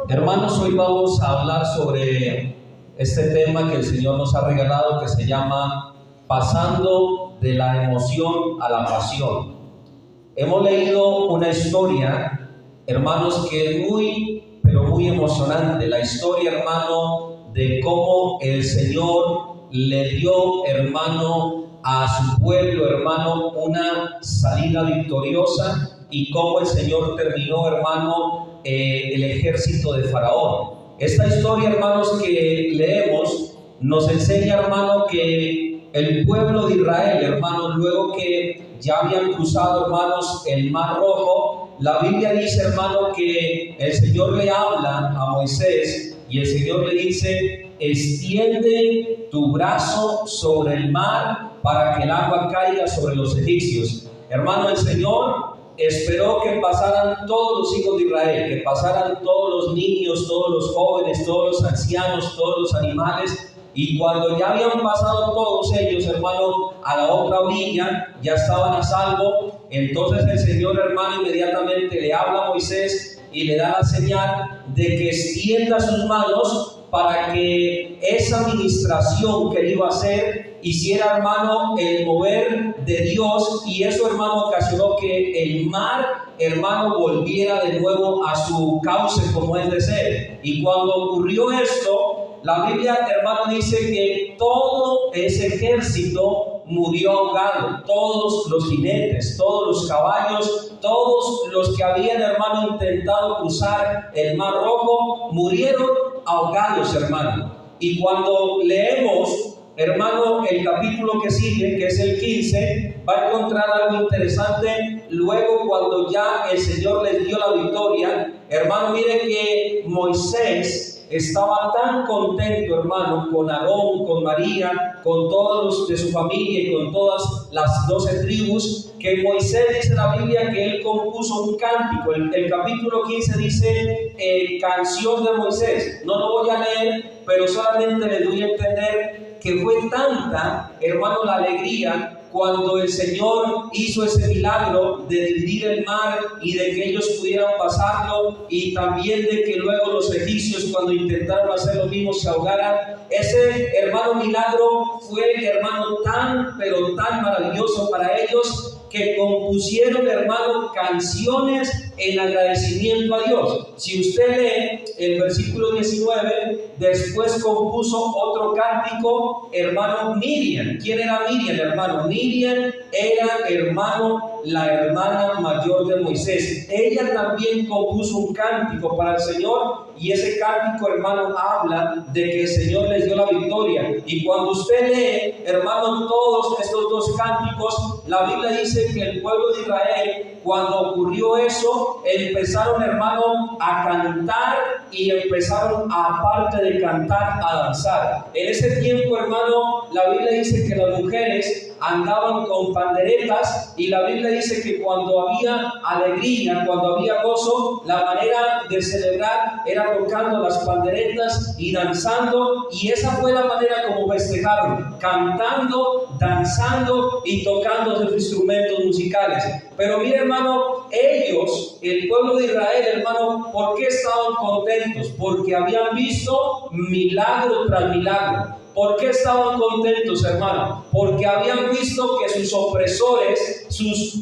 Hermanos, hoy vamos a hablar sobre este tema que el Señor nos ha regalado, que se llama Pasando de la emoción a la pasión. Hemos leído una historia, hermanos, que es muy emocionante. La historia, hermano, de cómo el Señor le dio, hermano, a su pueblo, hermano, una salida victoriosa, y cómo el Señor terminó, hermano, el ejército de Faraón. Esta historia, hermanos, que leemos nos enseña, hermano, que el pueblo de Israel, hermanos, luego que ya habían cruzado, hermanos, el Mar Rojo, la Biblia dice, hermano, que el Señor le habla a Moisés y el Señor le dice: extiende tu brazo sobre el mar para que el agua caiga sobre los egipcios. Hermano, el Señor esperó que pasaran todos los hijos de Israel, que pasaran todos los niños, todos los jóvenes, todos los ancianos, todos los animales, y cuando ya habían pasado todos ellos, hermano, a la otra orilla, ya estaban a salvo. Entonces el Señor, hermano, inmediatamente le habla a Moisés y le da la señal de que extienda sus manos para que esa administración que él iba a hacer hiciera, hermano, el mover de Dios, y eso, hermano, ocasionó que el mar, hermano, volviera de nuevo a su cauce como es de ser. Y cuando ocurrió esto, la Biblia, hermano, dice que todo ese ejército murió ahogado, todos los jinetes, todos los caballos, todos los que habían, hermano, intentado cruzar el Mar Rojo, murieron ahogados, hermano. Y cuando leemos, hermano, el capítulo que sigue, que es el 15, va a encontrar algo interesante. Luego, cuando ya el Señor les dio la victoria, hermano, mire que Moisés estaba tan contento, hermano, con Aarón, con María, con todos los de su familia y con todas las 12 tribus, que Moisés, dice la Biblia, que él compuso un cántico. El capítulo 15 dice canción de Moisés. No lo voy a leer, pero solamente les doy a entender que fue tanta, hermano, la alegría cuando el Señor hizo ese milagro de dividir el mar y de que ellos pudieran pasarlo, y también de que luego los egipcios, cuando intentaron hacer lo mismo, se ahogaran. Ese, hermano, milagro fue, hermano, pero tan maravilloso para ellos, que compusieron, hermano, canciones en agradecimiento a Dios. Si usted lee el versículo 19, después compuso otro cántico, hermano, Miriam. ¿Quién era Miriam, hermano? Miriam era, hermano, la hermana mayor de Moisés. Ella también compuso un cántico para el Señor, y ese cántico, hermano, habla de que el Señor les dio la victoria. Y cuando usted lee, hermano, todos estos dos cánticos, la Biblia dice que el pueblo de Israel, cuando ocurrió eso, empezaron, hermano, a cantar, y empezaron, aparte de cantar, a danzar. En ese tiempo, hermano, la Biblia dice que las mujeres andaban con panderetas, y la Biblia dice que cuando había alegría, cuando había gozo, la manera de celebrar era tocando las panderetas y danzando, y esa fue la manera como festejaron, cantando, danzando y tocando sus instrumentos musicales. Pero mire, hermano, ellos, el pueblo de Israel, hermano, ¿por qué estaban contentos? Porque habían visto milagro tras milagro. ¿Por qué estaban contentos, hermano? Porque habían visto que sus opresores, sus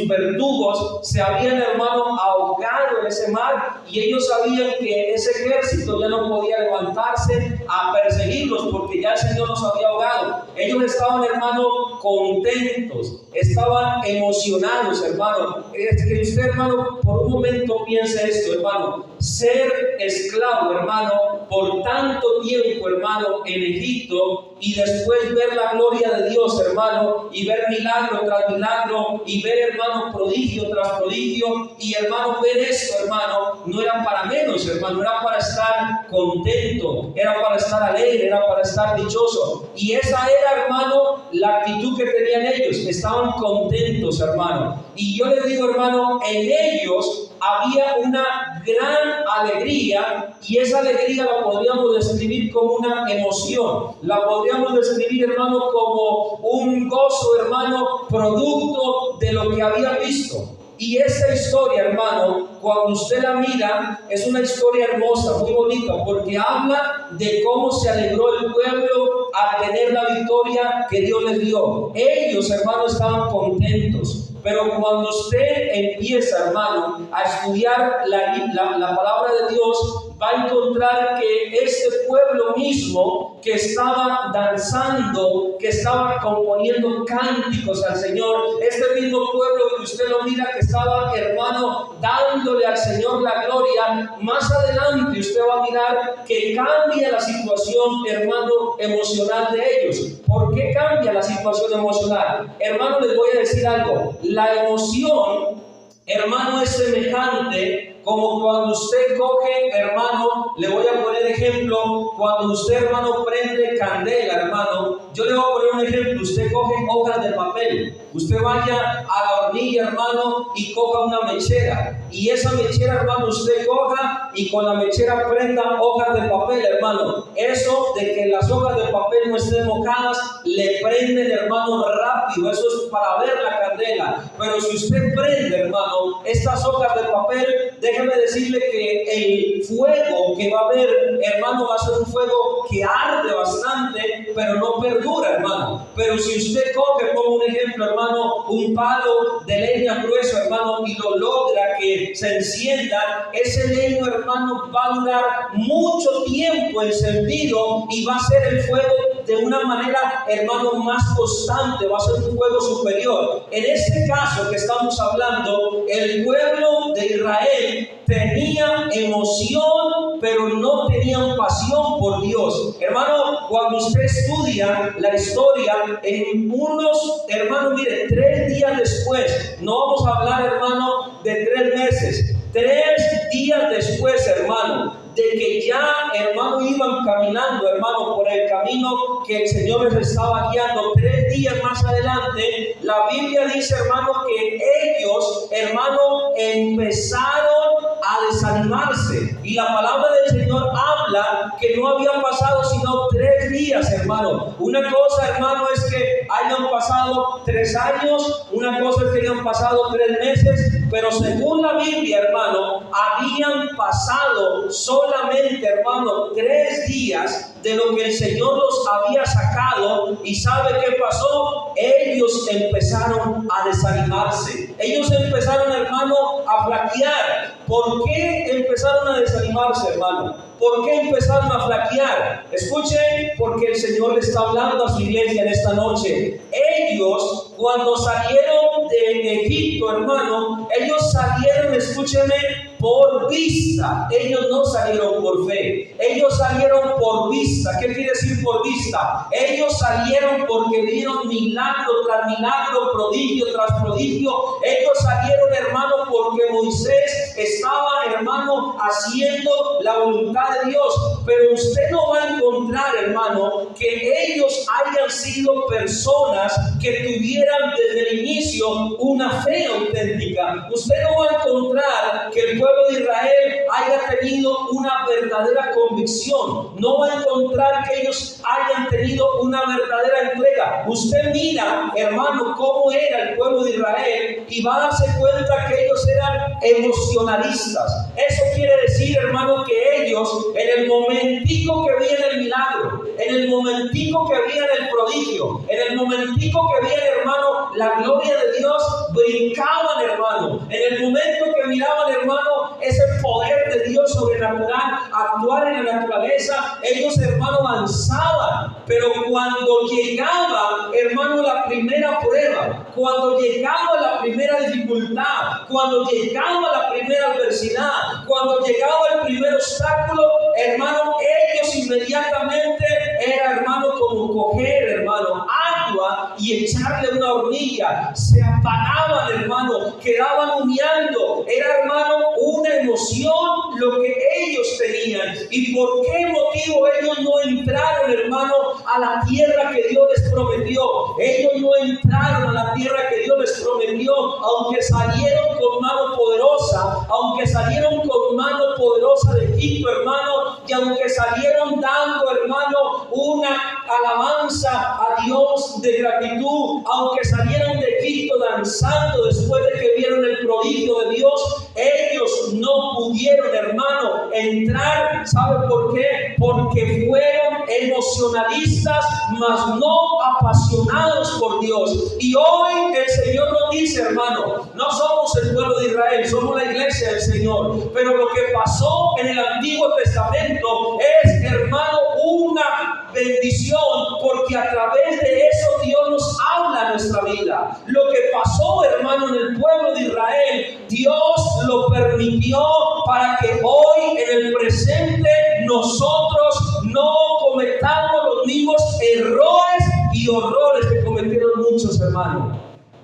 verdugos, se habían, hermano, ahogado en ese mar, y ellos sabían que ese ejército ya no podía levantarse a perseguirlos, porque ya el Señor los había ahogado. Ellos estaban, hermano, contentos, estaban emocionados, hermano. Es que usted, hermano, por un momento piense esto, hermano: ser esclavo, hermano, por tanto tiempo, hermano, en Egipto, y después ver la gloria de Dios, hermano, y ver milagro tras milagro, y ver, hermano, prodigio tras prodigio, y, hermano, ver esto, hermano, no era para menos, hermano, era para estar contento, era para estar alegre, era para estar dichoso. Y esa era, hermano, la actitud que tenían ellos. Estaban contentos, hermano. Y yo les digo, hermano, en ellos había una gran alegría, y esa alegría la podríamos describir como una emoción, la podríamos describir, hermano, como un gozo, hermano, producto de lo que había visto. Y esta historia, hermano, cuando usted la mira, es una historia hermosa, muy bonita, porque habla de cómo se alegró el pueblo al tener la victoria que Dios les dio. Ellos, hermano, estaban contentos. Pero cuando usted empieza, hermano, a estudiar la palabra de Dios, va a encontrar que este pueblo mismo que estaba danzando, que estaba componiendo cánticos al Señor, este mismo pueblo que usted lo mira que estaba, hermano, dándole al Señor la gloria, más adelante usted va a mirar que cambia la situación, hermano, emocional de ellos. ¿Por qué cambia la situación emocional? Hermano, les voy a decir algo. La emoción, hermano, es semejante como cuando usted coge, hermano, le voy a poner ejemplo, cuando usted, hermano, prende candela, hermano, yo le voy a poner un ejemplo, usted coge hojas de papel, usted vaya a la hornilla, hermano, y coja una mechera, y esa mechera, hermano, usted coja y con la mechera prenda hojas de papel, hermano, eso de que las hojas de papel no estén mojadas, le prenden, hermano, rápido, eso es para ver la candela, pero si usted prende, hermano, estas hojas de papel, déjeme decirle que el fuego que va a haber, hermano, va a ser un fuego que arde bastante, pero no perdura, hermano. Pero si usted coge, pongo un ejemplo, hermano, un palo de leña grueso, hermano, y lo logra que se encienda, ese leño, hermano, va a durar mucho tiempo encendido y va a ser el fuego de una manera, hermano, más constante, va a ser un fuego superior. En este caso que estamos hablando, el pueblo de Israel tenía emoción, pero no tenían pasión por Dios. Hermano, cuando usted estudia la historia, en unos, hermano, mire, 3 días después, no vamos a hablar, hermano, de 3 meses, 3 días después, hermano, de que ya, hermano, iban caminando, hermano, por el camino que el Señor les estaba guiando. 3 días más adelante, la Biblia dice, hermano, que ellos, hermano, empezaron a desanimarse. Y la palabra del Señor habla que no habían pasado sino 3 días, hermano. Una cosa, hermano, es que hayan pasado 3 años, una cosa es que hayan pasado 3 meses, pero según la Biblia, hermano, habían pasado solamente, hermano, 3 días de lo que el Señor los había sacado. ¿Y sabe qué pasó? Ellos empezaron a desanimarse. Ellos empezaron, hermano, a flaquear. ¿Por qué empezaron a desanimarse, hermano? ¿Por qué empezaron a flaquear? Escuchen, porque el Señor le está hablando a su iglesia en esta noche. Ellos, cuando salieron de Egipto, hermano, ellos salieron, escúcheme, por vista. Ellos no salieron por fe. Ellos salieron por vista. ¿Qué quiere decir por vista? Ellos salieron porque vieron milagro tras milagro, prodigio tras prodigio. Ellos salieron, hermano, porque Moisés estaba, hermano, haciendo la voluntad de Dios. Pero usted no va a encontrar, hermano, que ellos hayan sido personas que tuvieran desde el inicio una fe auténtica. Usted no va a encontrar que el pueblo de Israel haya tenido una verdadera convicción. No va a encontrar que ellos hayan tenido una verdadera entrega. Usted mira, hermano, cómo era el pueblo de Israel y va a darse cuenta que ellos eran emocionalistas. Eso quiere decir, hermano, que ellos en el momentico que veían el milagro, en el momentico que veían el prodigio, en el momentico que veían, hermano, la gloria de Dios, brincaban, hermano. En el momento que miraban, hermano, ese poder de Dios sobrenatural actuar en la naturaleza, ellos, hermano, avanzaban. Pero cuando llegaba, hermano, la primera prueba, cuando llegaba la primera dificultad, cuando llegaba la primera adversidad, cuando llegaba el primer obstáculo, hermano, ellos inmediatamente era, hermano, como coger, hermano, agua y echarle una hornilla. Se apagaban, hermano, quedaban humeando. Era, hermano, una emoción lo que ellos tenían. ¿Y por qué motivo ellos no entraron, hermano, a la tierra que Dios les prometió? Ellos no entraron a la tierra que Dios les prometió, aunque salieron con mano poderosa, aunque salieron con mano poderosa de Egipto, hermano, y aunque salieron dando, hermano, una alabanza a Dios, de gratitud, aunque salieron de Egipto danzando después de que vieron el prodigio de Dios, ellos no pudieron, hermano, entrar. ¿Sabe por qué? Porque fueron emocionalistas, mas no apasionados por Dios. Y hoy el Señor nos dice, hermano, no somos el pueblo de Israel, somos la iglesia del Señor. Pero lo que pasó en el Antiguo Testamento es, hermano, una bendición, porque a través de eso Dios nos habla a nuestra vida. Lo que pasó, hermano, en el pueblo de Israel, Dios lo permitió para que hoy, en el presente, nosotros no cometamos los mismos errores y horrores que cometieron muchos, hermanos.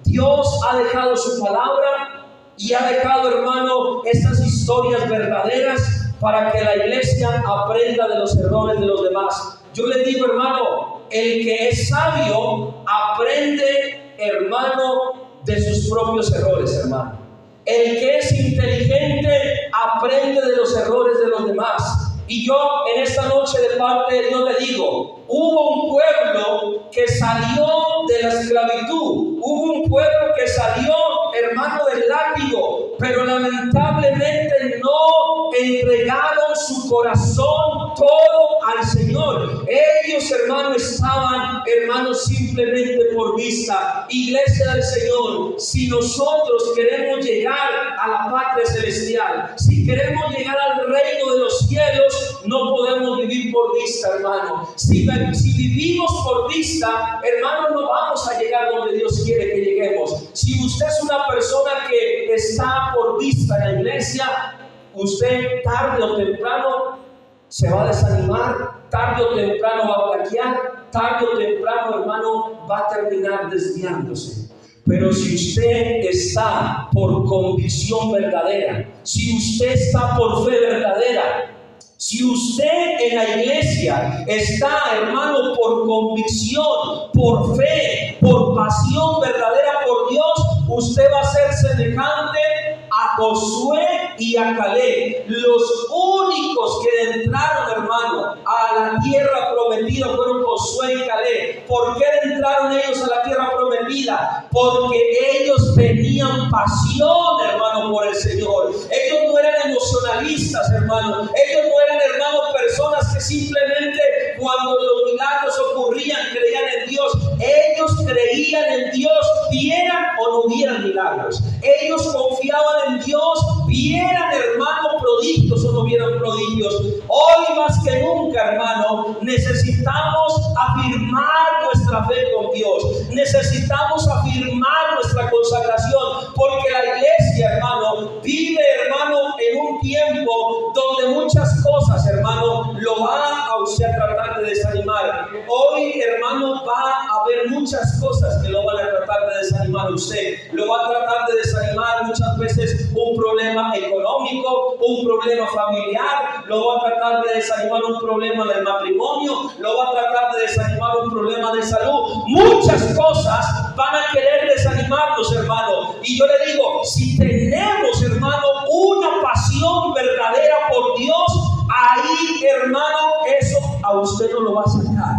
Dios ha dejado su palabra y ha dejado, hermano, estas historias verdaderas para que la iglesia aprenda de los errores de los demás. Yo le digo, hermano, el que es sabio aprende, hermano, de sus propios errores, hermano. El que es inteligente aprende de los errores de los demás. Y yo en esta noche de parte de Dios le digo, hubo un pueblo que salió de la esclavitud, hubo un pueblo que salió, hermano, del látigo, pero lamentablemente no entregaron su corazón todo al Señor. Ellos, hermano, estaban, hermano, simplemente por vista. Iglesia del Señor, si nosotros queremos llegar a la patria celestial, si queremos llegar al reino de los cielos, no podemos vivir por vista, hermano. Si vivimos por vista, hermano, no vamos a llegar donde Dios quiere que lleguemos. Si usted es una persona que está por vista en la iglesia, usted tarde o temprano se va a desanimar, tarde o temprano va a flaquear, tarde o temprano, hermano, va a terminar desviándose. Pero si usted está por convicción verdadera, si usted está por fe verdadera, si usted en la iglesia está, hermano, por convicción, por fe, por pasión verdadera por Dios, usted va a ser semejante a Josué y a Caleb. Los únicos que entraron, hermano, a la tierra prometida fueron Josué y Caleb. ¿Por qué entraron ellos a la tierra prometida? Porque ellos tenían pasión, hermano, por el Señor. Ellos no eran emocionalistas, hermano. Ellos no eran, hermano, personas que simplemente cuando los milagros ocurrían creían en Dios. Ellos creían en Dios, vieran o no vieran milagros. Ellos confiaban en Dios, vieran, hermano, prodigios o no vieran prodigios. Hoy más que nunca, hermano, necesitamos afirmar nuestra fe con Dios. Necesitamos afirmar nuestra consagración, porque la iglesia, hermano, vive, hermano, en un tiempo donde muchas cosas, hermano, lo van a usted a tratar de desanimar. Hoy, hermano, va a haber muchas cosas que lo van a tratar de desanimar a usted. Lo va a tratar de desanimar muchas veces un problema económico, un problema familiar, lo va a tratar de desanimar un problema del matrimonio, lo va a tratar de desanimar un problema de salud. Muchas cosas van a querer desanimarnos, hermano. Y yo le digo, si tenemos, hermano, una pasión verdadera por Dios, ahí, hermano, eso a usted no lo va a sacar.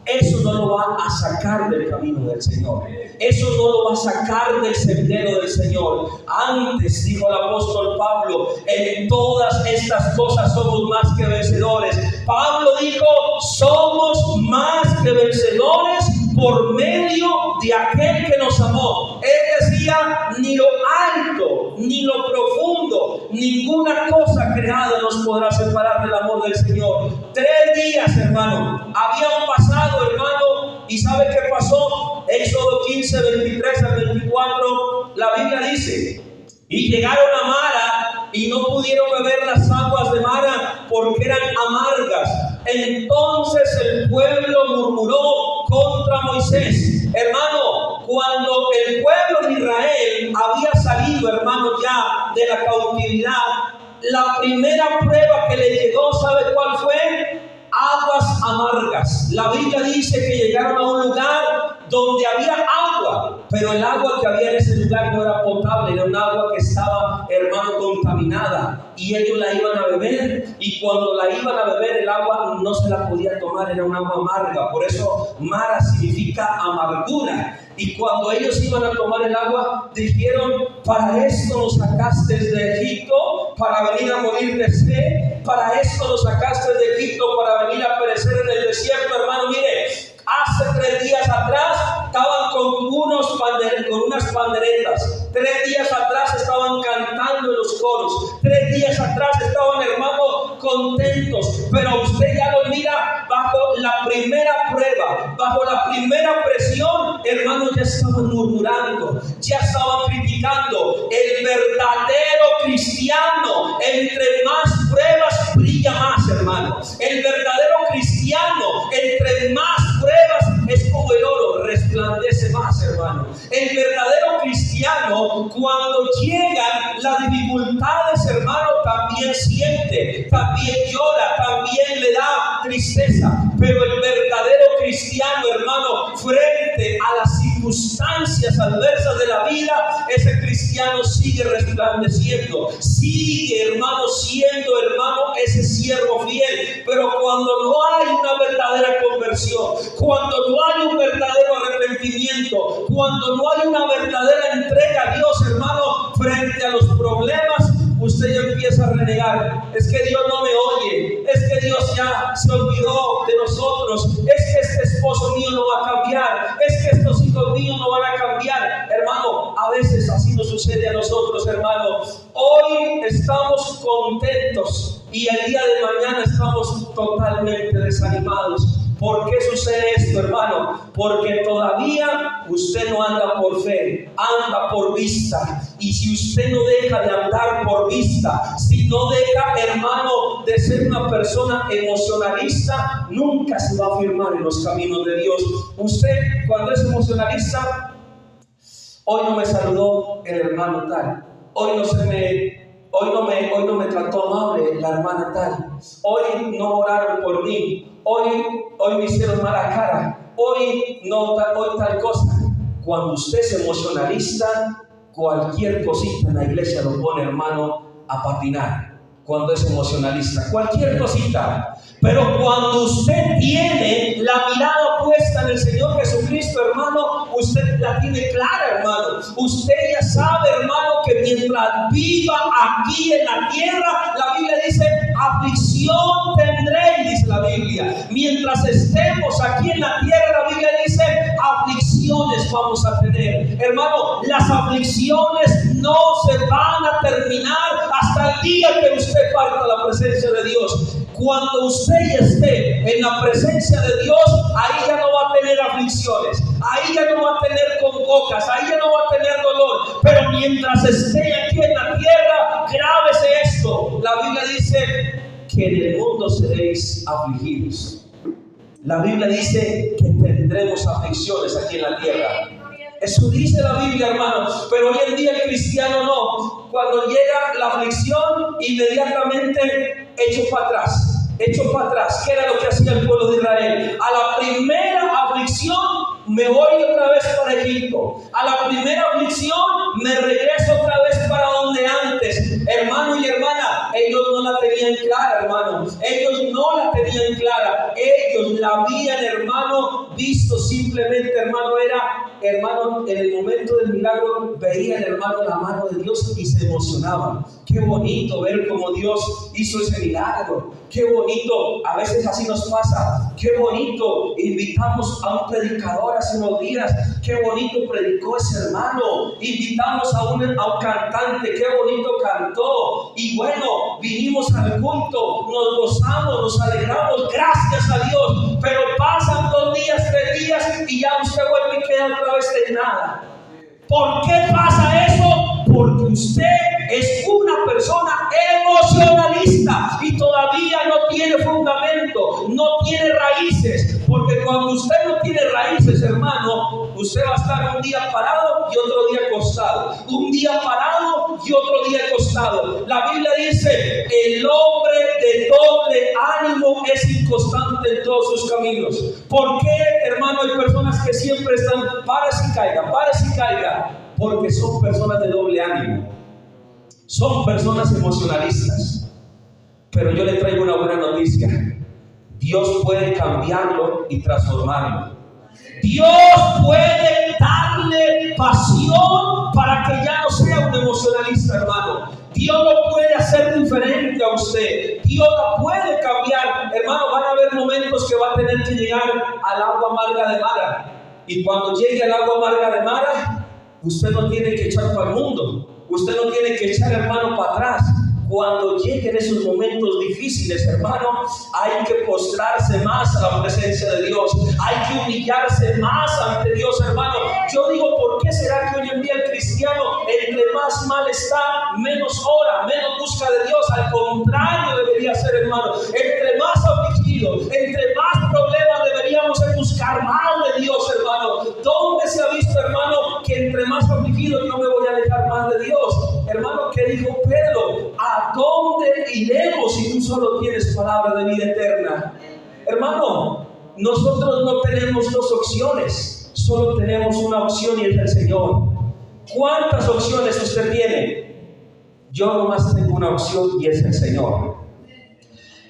Eso no lo va a sacar del camino del Señor. Eso no lo va a sacar del sendero del Señor. Antes, dijo el apóstol Pablo, en todas estas cosas somos más que vencedores. Pablo dijo, somos más que vencedores por medio de aquel que nos amó. Él decía, ni lo alto, ni lo profundo, ninguna cosa creada nos podrá separar del amor del Señor. 3 días, hermano, habían pasado, hermano, y ¿sabe qué pasó? Éxodo 15, 23 al 24, la Biblia dice, y llegaron a Mara y no pudieron beber las aguas de Mara porque eran amargas. Entonces el pueblo murmuró contra Moisés. Hermano, cuando el pueblo de Israel había salido, hermano, ya de la cautividad, la primera prueba que le llegó, ¿sabe cuál fue? Aguas amargas. La Biblia dice que llegaron a un lugar donde había agua, pero el agua que había en ese lugar no era potable, era un agua que estaba, hermano, contaminada. contaminada y ellos la iban a beber, y cuando la iban a beber el agua no se la podía tomar, era un agua amarga. Por eso Mara significa amargura. Y cuando ellos iban a tomar el agua, dijeron: para esto nos sacaste de Egipto, para venir a morir de sed. Para esto nos sacaste de Egipto, para venir a perecer en el desierto. Hermano, mire, hace 3 días atrás estaban con unas panderetas. 3 días atrás estaban cantando en los coros. 3 días atrás estaban, hermano, contentos. Pero usted ya lo mira bajo la primera prueba, bajo la primera presión, hermano, ya estaban murmurando, ya estaban criticando. El verdadero cristiano, entre más pruebas, brilla más, hermano. El verdadero cristiano, entre más pruebas, es como el oro, resplandece más, hermano. El verdadero cristiano, cuando llegan las dificultades, hermano, también siente, también llora, también le da tristeza. Pero el verdadero cristiano, hermano, frente a las circunstancias adversas de la vida, ese cristiano sigue resplandeciendo, sigue, hermano, siendo, hermano, ese siervo fiel. Pero cuando no hay una verdadera conversión, cuando no hay un verdadero arrepentimiento, cuando no hay una verdadera entrega a Dios, hermano, frente a los problemas, usted ya empieza a renegar. Es que Dios no me oye, es que Dios ya se olvidó de nosotros, es que este esposo mío no va a cambiar, es que estos hijos míos no van a cambiar. Hermano, a veces así nos sucede a nosotros, hermano. Hoy estamos contentos y el día de mañana estamos totalmente desanimados. ¿Por qué sucede esto, hermano? Porque todavía usted no anda por fe, anda por vista. Y si usted no deja de andar por vista, si no deja, hermano, de ser una persona emocionalista, nunca se va a afirmar en los caminos de Dios. Usted, cuando es emocionalista, hoy no me saludó el hermano tal, hoy no me trató amable la hermana tal, hoy no oraron por mí, hoy me hicieron mala cara, hoy tal cosa. Cuando usted es emocionalista, cualquier cosita en la iglesia lo pone, hermano, a patinar. Cuando es emocionalista, cualquier cosita. Pero cuando usted tiene la mirada puesta en el Señor Jesucristo, hermano, usted la tiene clara, hermano. Usted ya sabe, hermano, que mientras viva aquí en la tierra, la Biblia dice: aflicción tendréis, dice la Biblia. Mientras estemos aquí en la tierra, la Biblia dice: aflicciones vamos a tener. Hermano, las aflicciones no se van a terminar hasta el día que usted parta a la presencia de Dios. Cuando usted ya esté en la presencia de Dios, ahí ya no va a tener aflicciones, ahí ya no va a tener congojos, ahí ya no va a tener dolor. Pero mientras esté aquí en la tierra, grábese esto: la Biblia dice que en el mundo seréis afligidos. La Biblia dice que tendremos aflicciones aquí en la tierra. Eso dice la Biblia, hermanos. Pero hoy en día el cristiano no. Cuando llega la aflicción, inmediatamente echo para atrás. ¿Qué era lo que hacía el pueblo de Israel? A la primera aflicción me voy otra vez para Egipto. A la primera aflicción me regreso otra vez para donde antes. Hermano y hermana, ellos no la tenían clara, hermano. Ellos no la tenían clara. Ellos la habían, hermano, visto simplemente, hermano, en el momento del milagro, veían, hermano, la mano de Dios y se emocionaban. Qué bonito ver cómo Dios hizo ese milagro. Qué bonito, a veces así nos pasa. Qué bonito, invitamos a un predicador hace unos días. Qué bonito predicó ese hermano. Invitamos a un cantante. Qué bonito cantó. Y bueno, vinimos al culto, nos gozamos, nos alegramos. Gracias a Dios. Pero pasan 2 días, 3 días y ya usted vuelve y queda otra vez en nada. ¿Por qué pasa eso? Porque usted es una persona emocionalista y todavía no tiene fundamento, no tiene raíces. Porque cuando usted no tiene raíces, hermano, usted va a estar un día parado y otro día acostado, un día parado y otro día acostado. La Biblia dice: el hombre de doble ánimo es inconstante en todos sus caminos. ¿Por qué, hermano, hay personas que siempre están párese y caiga? Porque son personas de doble ánimo. son personas emocionalistas. Pero yo le traigo una buena noticia. Dios puede cambiarlo y transformarlo. Dios puede darle pasión para que ya no sea un emocionalista, hermano. Dios lo puede hacer diferente a usted. Dios la puede cambiar. Hermano, van a haber momentos que va a tener que llegar al agua amarga de Mara. Y cuando llegue al agua amarga de Mara, usted no tiene que echar para el mundo. Usted no tiene que echar, hermano, para atrás. Cuando lleguen esos momentos difíciles, hermano, hay que postrarse más a la presencia de Dios. Hay que humillarse más ante Dios, hermano. Yo digo, ¿por qué será que hoy en día el cristiano, entre más mal está, menos ora, menos busca de Dios? Al contrario debería ser, hermano. Entre más afligidos, entre más problemas deberíamos buscar más de Dios, hermano. ¿Dónde se ha visto, hermano, que entre más afligido yo me voy a alejar más de Dios? Hermano, ¿qué dijo Pedro? ¿A dónde iremos si tú solo tienes palabra de vida eterna? Hermano, nosotros no tenemos dos opciones, solo tenemos una opción y es el Señor. ¿Cuántas opciones usted tiene? Yo nomás tengo una opción y es el Señor.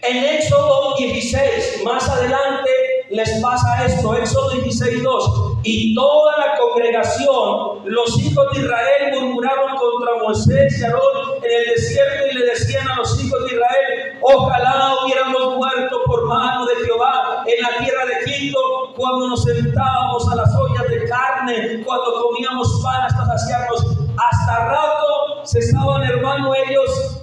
En Éxodo 16, más adelante les pasa esto, Éxodo 16:2. Y toda la congregación, los hijos de Israel, murmuraron contra Moisés y Aarón en el desierto y le decían a los hijos de Israel: ojalá hubiéramos muerto por mano de Jehová en la tierra de Egipto, cuando nos sentábamos a las ollas de carne, cuando comíamos pan hasta saciarnos. Hasta rato se estaban, hermano, ellos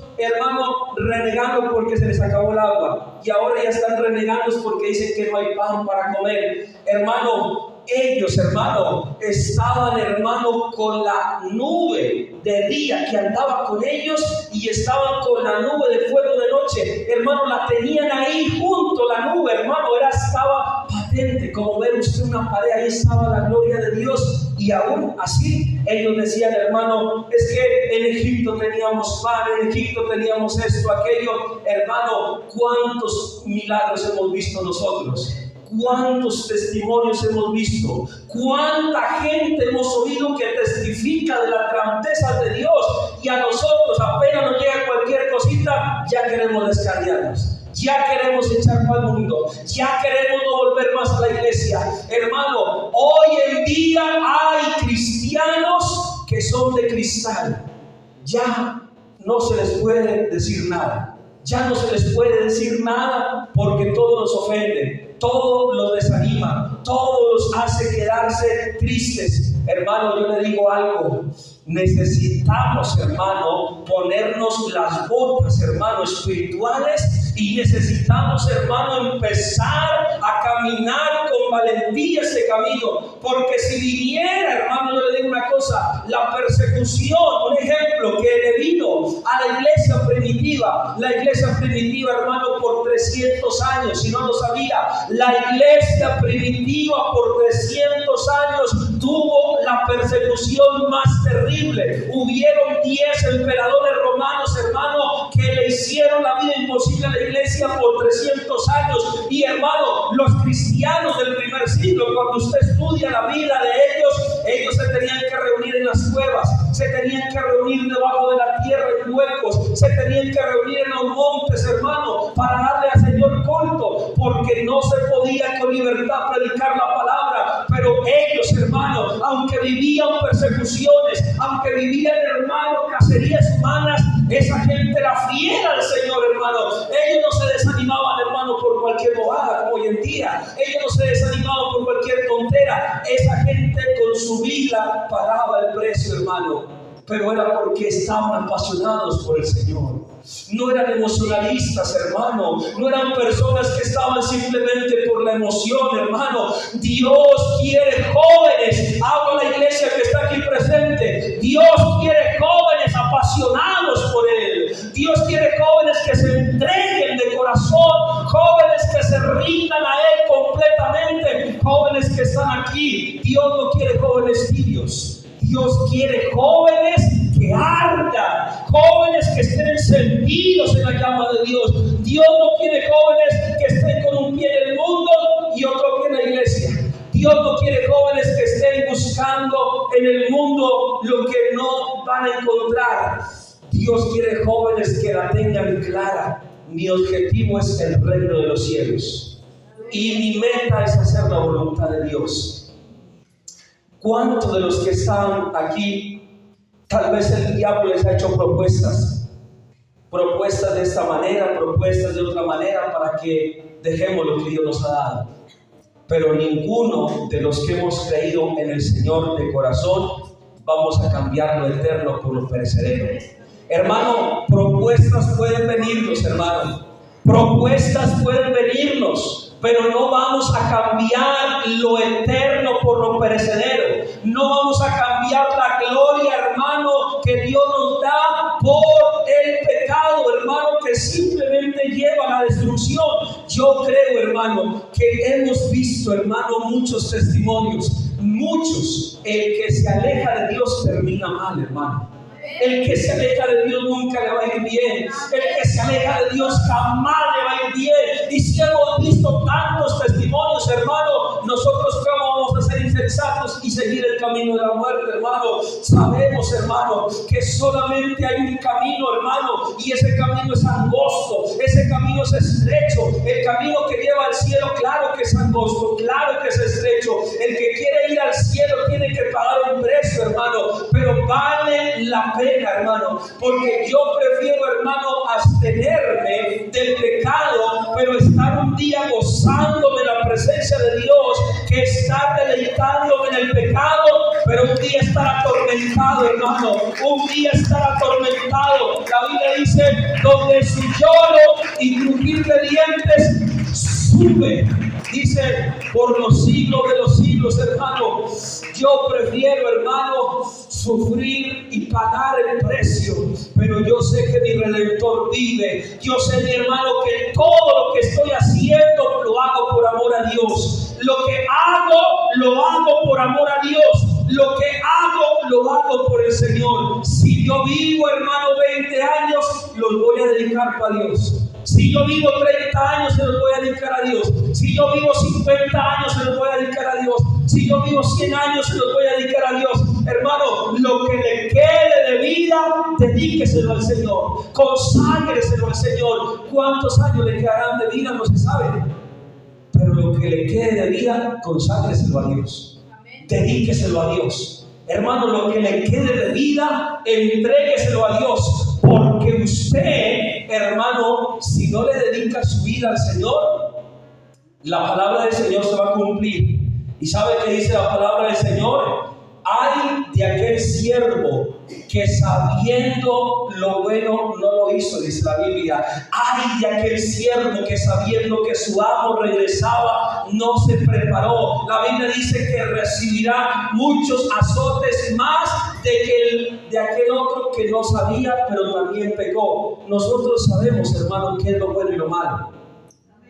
renegando porque se les acabó el agua, y ahora ya están renegando porque dicen que no hay pan para comer. Hermano, ellos, hermano, estaban, hermano, con la nube de día que andaba con ellos y estaban con la nube de fuego de noche. Hermano, la tenían ahí junto, la nube, hermano, estaba patente. Como ver usted una pared, ahí estaba la gloria de Dios. Y aún así, ellos decían, hermano, es que en Egipto teníamos pan, en Egipto teníamos esto, aquello. Hermano, ¿cuántos milagros hemos visto nosotros? ¿Cuántos testimonios hemos visto? ¿Cuánta gente hemos oído que testifica de las grandezas de Dios? Y a nosotros apenas nos llega cualquier cosita, ya queremos descarriarnos. Ya queremos echar para el mundo, ya queremos no volver más a la iglesia. Hermano, hoy en día hay cristianos que son de cristal. Ya no se les puede decir nada. Ya no se les puede decir nada porque todo los ofende, todo los desanima, todo los hace quedarse tristes. Hermano, yo le digo algo. Necesitamos, hermano, ponernos las botas, hermano, espirituales, y necesitamos, hermano, empezar a caminar con valentía ese camino, porque si viniera, hermano, yo le digo una cosa, la persecución, un ejemplo que le vino a la iglesia primitiva, hermano, por 300 años, si no lo sabía, la iglesia primitiva por 300 años tuvo la persecución más terrible. Hubieron 10 emperadores romanos, hermano, que le hicieron la vida imposible a la iglesia por 300 años. Y hermano, los cristianos del primer siglo, cuando usted estudia la vida de ellos se tenían que reunir en las cuevas, se tenían que reunir debajo de la tierra en huecos, se tenían que reunir en los montes, hermano, para darle al Señor culto, porque no se podía con libertad predicar la palabra. Pero ellos, hermano, aunque vivían persecuciones, aunque vivían, hermano, cacerías humanas, esa gente era fiel al Señor, hermano. Ellos no se desanimaban, hermano, por cualquier bobada como hoy en día. Ellos no se desanimaban por cualquier tontera. Esa gente con su vida pagaba el precio, hermano. Pero era porque estaban apasionados por el Señor. No eran emocionalistas, hermano. No eran personas que estaban simplemente por la emoción, hermano. Dios quiere jóvenes. Hablo a la iglesia que está aquí presente. Dios quiere jóvenes apasionados por Él. Dios quiere jóvenes que se entreguen de corazón. Jóvenes que se rindan a Él completamente. Jóvenes que están aquí. Dios no quiere jóvenes tibios. Dios quiere jóvenes que ardan, jóvenes que estén encendidos en la llama de Dios. Dios no quiere jóvenes que estén con un pie en el mundo y otro pie en la iglesia. Dios no quiere jóvenes que estén buscando en el mundo lo que no van a encontrar. Dios quiere jóvenes que la tengan clara. Mi objetivo es el reino de los cielos y mi meta es hacer la voluntad de Dios. ¿Cuántos de los que están aquí, tal vez el diablo les ha hecho propuestas de esta manera, propuestas de otra manera, para que dejemos lo que Dios nos ha dado? Pero ninguno de los que hemos creído en el Señor de corazón vamos a cambiar lo eterno por lo perecedero. Hermano, propuestas pueden venirnos, hermano. Propuestas pueden venirnos, pero no vamos a cambiar lo eterno por lo perecedero. No vamos a cambiar la gloria, hermano, que Dios nos da por el pecado, hermano, que simplemente lleva a la destrucción. Yo creo, hermano, que hemos visto, hermano, muchos testimonios. Muchos, el que se aleja de Dios termina mal, hermano. El que se aleja de Dios nunca le va a ir bien. El que se aleja de Dios jamás le va a ir bien. Y si hemos visto tantos testimonios, hermano, nosotros cómo vamos a ser insensatos y seguir el camino de la muerte, hermano. Sabemos, hermano, que solamente hay un camino, hermano, y ese camino es angosto, ese camino es estrecho. El camino que lleva al cielo, claro que es angosto, claro que es estrecho. El que quiere ir al cielo tiene que pagar un precio, hermano, pero vale la pena, hermano, porque yo prefiero, hermano, abstenerme del pecado, pero estar un día gozándome de la presencia de Dios, que estar deleitándome en el pecado, pero un día estar atormentado, hermano, un día estar atormentado. La Biblia dice, donde su lloro y crujir de dientes sube, dice, por los siglos de los siglos, hermano. Yo prefiero, hermano, sufrir y pagar el precio, pero yo sé que mi Redentor vive. Yo sé, mi hermano, que todo lo que estoy haciendo lo hago por amor a Dios. Lo que hago, lo hago por amor a Dios. Lo que hago, lo hago por el Señor. Si yo vivo, hermano, 20 años, los voy a dedicar para Dios. Si yo vivo 30 años, se los voy a dedicar a Dios. Si yo vivo 50 años, se los voy a dedicar a Dios. Si yo vivo 100 años, se los voy a dedicar a Dios. Hermano, lo que le quede de vida, dedíqueselo al Señor. Conságreselo al Señor. ¿Cuántos años le quedarán de vida? No se sabe. Pero lo que le quede de vida, conságreselo a Dios. Dedíqueselo a Dios. Hermano, lo que le quede de vida, entrégueselo a Dios. Porque usted, hermano, si no le dedica su vida al Señor, la palabra del Señor se va a cumplir. ¿Y sabe qué dice la palabra del Señor? Ay de aquel siervo que sabiendo lo bueno no lo hizo, dice la Biblia. Ay de aquel siervo que sabiendo que su amo regresaba no se preparó. La Biblia dice que recibirá muchos azotes más de aquel otro que no sabía, pero también pecó. Nosotros sabemos, hermano, qué es lo bueno y lo malo.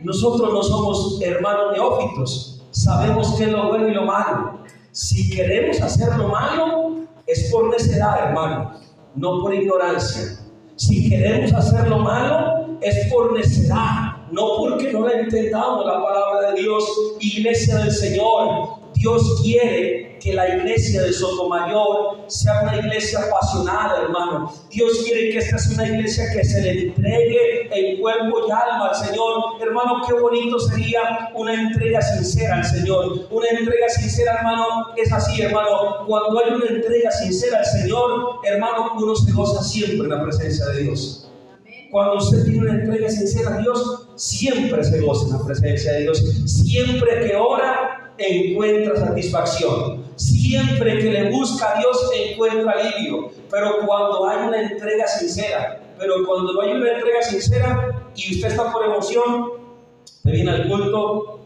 Nosotros no somos hermanos neófitos, sabemos qué es lo bueno y lo malo. Si queremos hacer lo malo, es por necedad, hermano, no por ignorancia. Si queremos hacer lo malo, es por necedad, no porque no le entendamos la palabra de Dios. Iglesia del Señor, Dios quiere que la iglesia de Sotomayor sea una iglesia apasionada, hermano. Dios quiere que esta sea una iglesia que se le entregue en cuerpo y alma al Señor. Hermano, qué bonito sería una entrega sincera al Señor. Una entrega sincera, hermano, es así, hermano. Cuando hay una entrega sincera al Señor, hermano, uno se goza siempre en la presencia de Dios. Cuando usted tiene una entrega sincera a Dios, siempre se goza en la presencia de Dios. Siempre que ora, encuentra satisfacción. Siempre que le busca a Dios, encuentra alivio. Pero cuando hay una entrega sincera, cuando no hay una entrega sincera y usted está por emoción, te viene al culto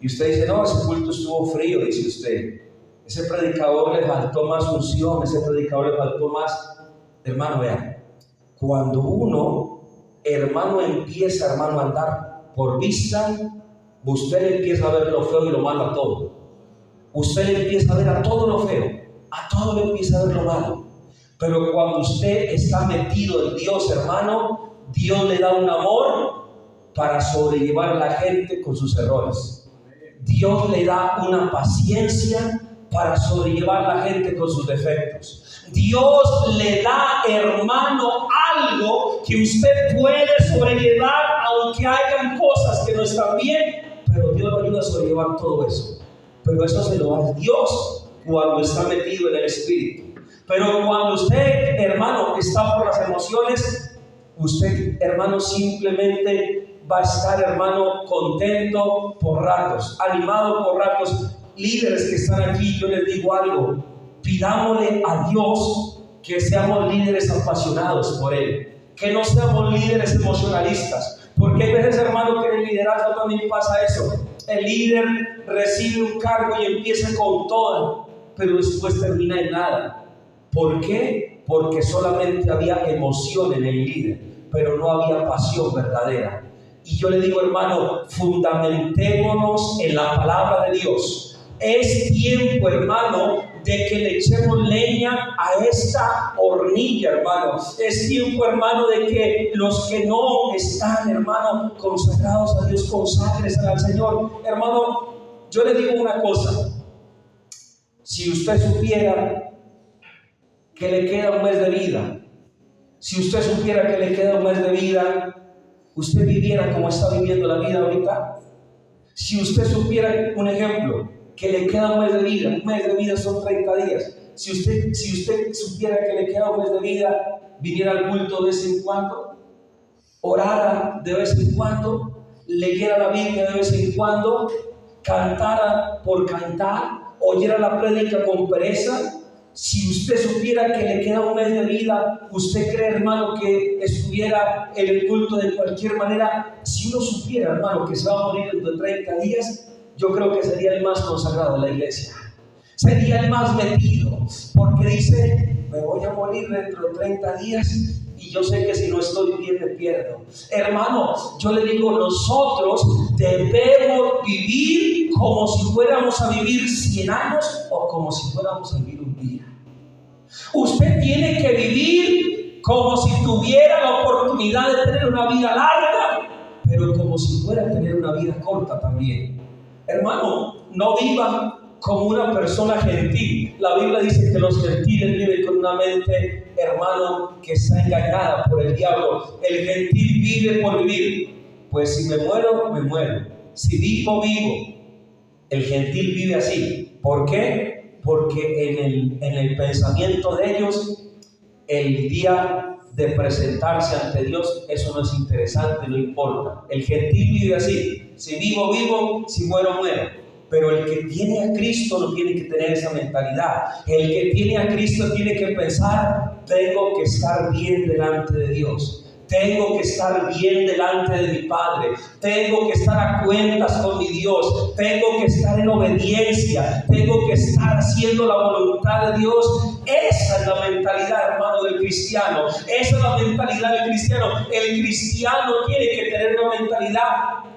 y usted dice, no, ese culto estuvo frío, dice usted. Ese predicador le faltó más unción, ese predicador le faltó más. Hermano, vean, cuando uno, hermano, empieza, hermano, a andar por vista, usted empieza a ver lo feo y lo malo a todo. Usted empieza a ver a todo lo feo, a todo le empieza a ver lo malo. Pero cuando usted está metido en Dios, hermano, Dios le da un amor para sobrellevar a la gente con sus errores. Dios le da una paciencia para sobrellevar a la gente con sus defectos. Dios le da, hermano, algo que usted puede sobrellevar, aunque hayan cosas que no están bien, pero Dios lo ayuda a sobrellevar todo eso. Pero eso se lo da Dios cuando está metido en el Espíritu. Pero cuando usted, hermano, está por las emociones, usted, hermano, simplemente va a estar, hermano, contento por ratos, animado por ratos. Líderes que están aquí, yo les digo algo: pidámosle a Dios que seamos líderes apasionados por Él, que no seamos líderes emocionalistas, porque hay veces, hermano, que en el liderazgo también pasa eso. El líder recibe un cargo y empieza con todo, pero después termina en nada. ¿Por qué? Porque solamente había emoción en el líder, pero no había pasión verdadera. Y yo le digo, hermano, fundamentémonos en la palabra de Dios. Es tiempo, hermano, de que le echemos leña a esta hornilla, hermano. Es tiempo, hermano, de que los que no están, hermano, consagrados a Dios, consagres al Señor. Hermano, yo le digo una cosa: si usted supiera que le queda un mes de vida, si usted supiera que le queda un mes de vida, usted viviera como está viviendo la vida ahorita. Si usted supiera, un ejemplo, que le queda un mes de vida son 30 días. Si usted supiera que le queda un mes de vida, viniera al culto de vez en cuando, orara de vez en cuando, leyera la Biblia de vez en cuando, cantara por cantar, oyera la prédica con pereza. Si usted supiera que le queda un mes de vida, ¿usted cree, hermano, que estuviera en el culto de cualquier manera? Si uno supiera, hermano, que se va a morir dentro de 30 días, yo creo que sería el más consagrado de la iglesia. Sería el más metido, porque dice: me voy a morir dentro de 30 días y yo sé que si no estoy bien me pierdo. Hermano, yo le digo, nosotros debemos vivir como si fuéramos a vivir 100 años o como si fuéramos a vivir un día. Usted tiene que vivir como si tuviera la oportunidad de tener una vida larga, pero como si fuera a tener una vida corta también. Hermano, no viva como una persona gentil. La Biblia dice que los gentiles viven con una mente, hermano, que está engañada por el diablo. El gentil vive por vivir. Pues si me muero, me muero. Si vivo, vivo. El gentil vive así. ¿Por qué? Porque en el pensamiento de ellos, el día de presentarse ante Dios, eso no es interesante, no importa. El gentil vive así: si vivo, vivo, si muero, muero. Pero el que tiene a Cristo no tiene que tener esa mentalidad. El que tiene a Cristo tiene que pensar: tengo que estar bien delante de Dios. Tengo que estar bien delante de mi Padre. Tengo que estar a cuentas con mi Dios. Tengo que estar en obediencia. Tengo que estar haciendo la voluntad de Dios. Esa es la mentalidad, hermano, del cristiano. Esa es la mentalidad del cristiano. El cristiano tiene que tener una mentalidad: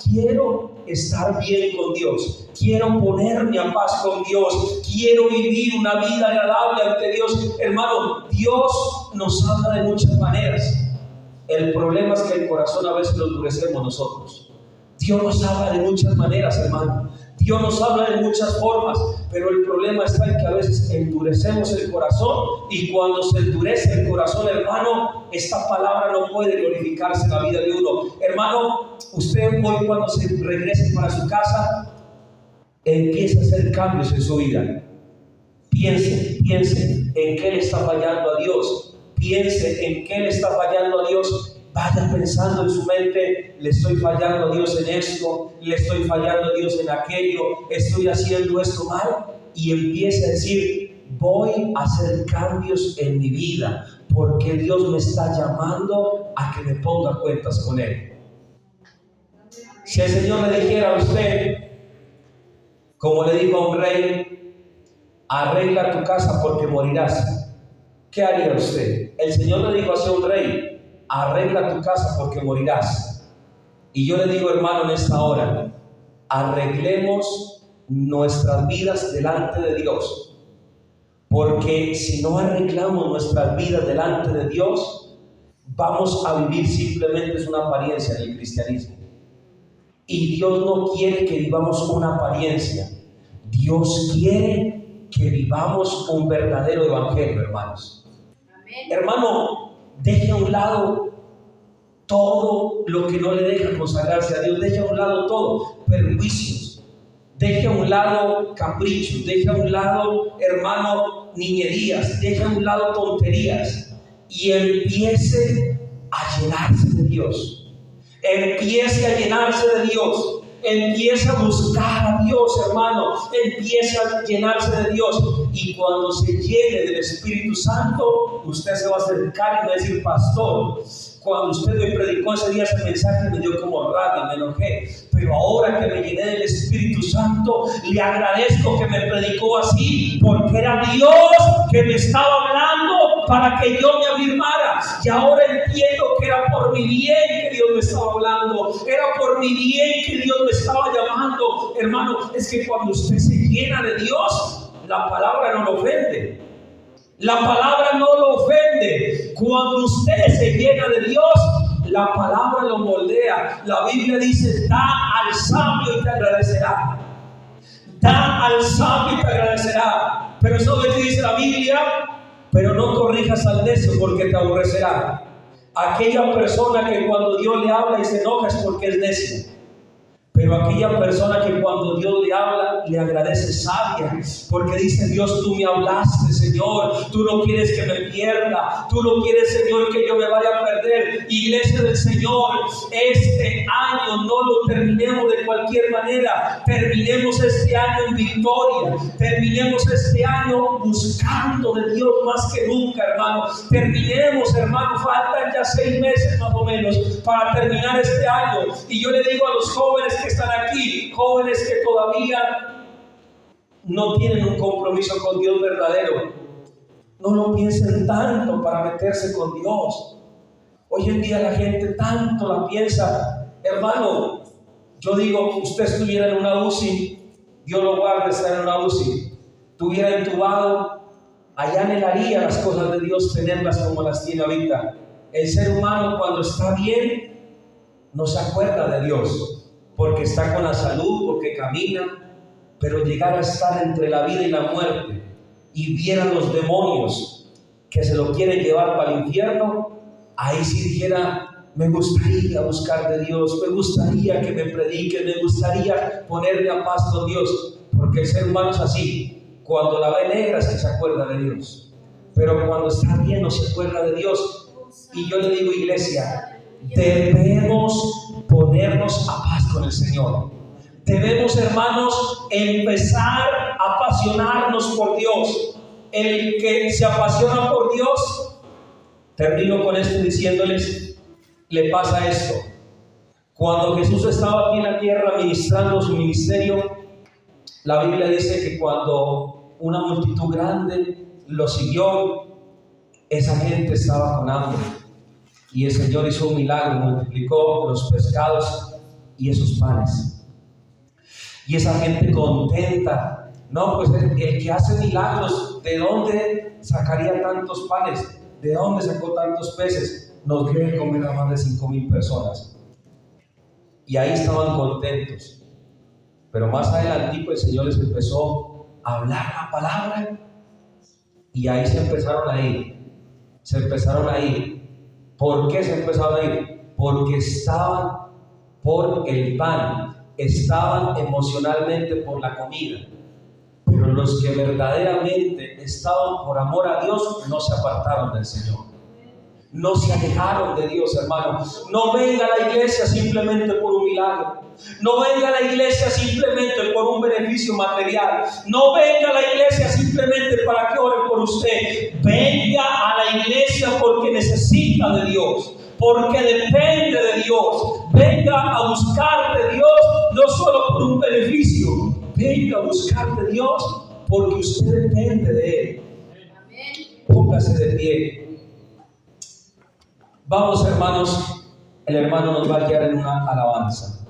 quiero estar bien con Dios. Quiero ponerme a paz con Dios. Quiero vivir una vida agradable ante Dios. Hermano, Dios nos habla de muchas maneras. El problema es que el corazón a veces lo endurecemos nosotros. Dios nos habla de muchas maneras, hermano. Dios nos habla de muchas formas, pero el problema está en que a veces endurecemos el corazón, y cuando se endurece el corazón, hermano, esta palabra no puede glorificarse en la vida de uno. Hermano, usted hoy, cuando se regrese para su casa, empiece a hacer cambios en su vida. Piense en qué le está fallando a Dios. Piense en qué le está fallando a Dios. Vaya pensando en su mente: le estoy fallando a Dios en esto, le estoy fallando a Dios en aquello, estoy haciendo esto mal. Y empiece a decir: voy a hacer cambios en mi vida, porque Dios me está llamando a que me ponga cuentas con Él. Si el Señor le dijera a usted, como le dijo a un rey: arregla tu casa porque morirás, ¿qué haría usted? El Señor le dijo así a un rey: arregla tu casa porque morirás. Y yo le digo, hermano, en esta hora, arreglemos nuestras vidas delante de Dios. Porque si no arreglamos nuestras vidas delante de Dios, vamos a vivir simplemente es una apariencia en el cristianismo. Y Dios no quiere que vivamos una apariencia. Dios quiere que vivamos un verdadero evangelio, hermanos. Amén. Hermano, deje a un lado todo lo que no le deja consagrarse a Dios, deje a un lado todo, perjuicios, deje a un lado caprichos, deje a un lado, hermano, niñerías, deje a un lado tonterías y empiece a llenarse de Dios. Empiece a llenarse de Dios. Empiece a buscar a Dios, hermano. Empiece a llenarse de Dios. Y cuando se llene del Espíritu Santo, usted se va a acercar y va a decir: pastor, cuando usted me predicó ese día ese mensaje, me dio como rabia, me enojé. Pero ahora que me llené del Espíritu Santo, le agradezco que me predicó así, porque era Dios que me estaba hablando para que yo me afirmara. Y ahora entiendo que era por mi bien que Dios me estaba hablando. Era por mi bien que Dios me estaba llamando. Hermano, es que cuando usted se llena de Dios, la palabra no lo ofende. La palabra no lo ofende. Cuando usted se llena de Dios, la palabra lo moldea. La Biblia dice: da al sabio y te agradecerá. Da al sabio y te agradecerá. Pero eso es lo que dice la Biblia: pero no corrijas al necio, porque te aborrecerá. Aquella persona que cuando Dios le habla y se enoja es porque es necio. Pero aquella persona que cuando Dios le habla, le agradece, sabia, porque dice: Dios, tú me hablaste, Señor, tú no quieres que me pierda, tú no quieres, Señor, que yo me vaya a perder. Iglesia del Señor, este año no lo terminemos de cualquier manera, terminemos este año en victoria, terminemos este año buscando de Dios más que nunca, hermano. Terminemos, hermano, faltan ya 6 meses más o menos para terminar este año. Y yo le digo a los jóvenes que están aquí, jóvenes que todavía no tienen un compromiso con Dios verdadero, no lo piensen tanto para meterse con Dios. Hoy en día la gente tanto la piensa, hermano. Yo digo, usted estuviera en una UCI, Dios lo guarde, estar en una UCI, estuviera entubado, allá anhelaría las cosas de Dios, tenerlas como las tiene ahorita. El ser humano, cuando está bien, no se acuerda de Dios, porque está con la salud, porque camina. Pero llegar a estar entre la vida y la muerte y viera los demonios que se lo quieren llevar para el infierno, ahí sí dijera: me gustaría buscar de Dios, me gustaría que me prediquen, me gustaría ponerme a paz con Dios. Porque el ser humano es así: cuando la ve negra es que se acuerda de Dios, pero cuando está bien no se acuerda de Dios. Y yo le digo, iglesia, debemos ponernos a paz con el Señor. Debemos, hermanos, empezar a apasionarnos por Dios. El que se apasiona por Dios, termino con esto diciéndoles, le pasa esto. Cuando Jesús estaba aquí en la tierra ministrando su ministerio, la Biblia dice que cuando una multitud grande lo siguió, esa gente estaba con hambre. Y el Señor hizo un milagro, multiplicó los pescados y esos panes. Y esa gente contenta. No, pues el que hace milagros, ¿de dónde sacaría tantos panes? ¿De dónde sacó tantos peces? Nos dio de comer a más de 5,000 personas. Y ahí estaban contentos. Pero más adelante el Señor les empezó a hablar la palabra. Y ahí se empezaron a ir. Se empezaron a ir. ¿Por qué se empezaron a ir? Porque estaban por el pan. Estaban emocionalmente por la comida, pero los que verdaderamente estaban por amor a Dios no se apartaron del Señor, no se alejaron de Dios, hermano. No venga a la iglesia simplemente por un milagro, no venga a la iglesia simplemente por un beneficio material, no venga a la iglesia simplemente para que ore por usted. Venga a la iglesia porque necesita de Dios, porque depende de Dios. Venga a buscar de Dios, no solo por un beneficio. Venga a buscar de Dios porque usted depende de Él. Póngase de pie. Vamos, hermanos. El hermano nos va a guiar en una alabanza.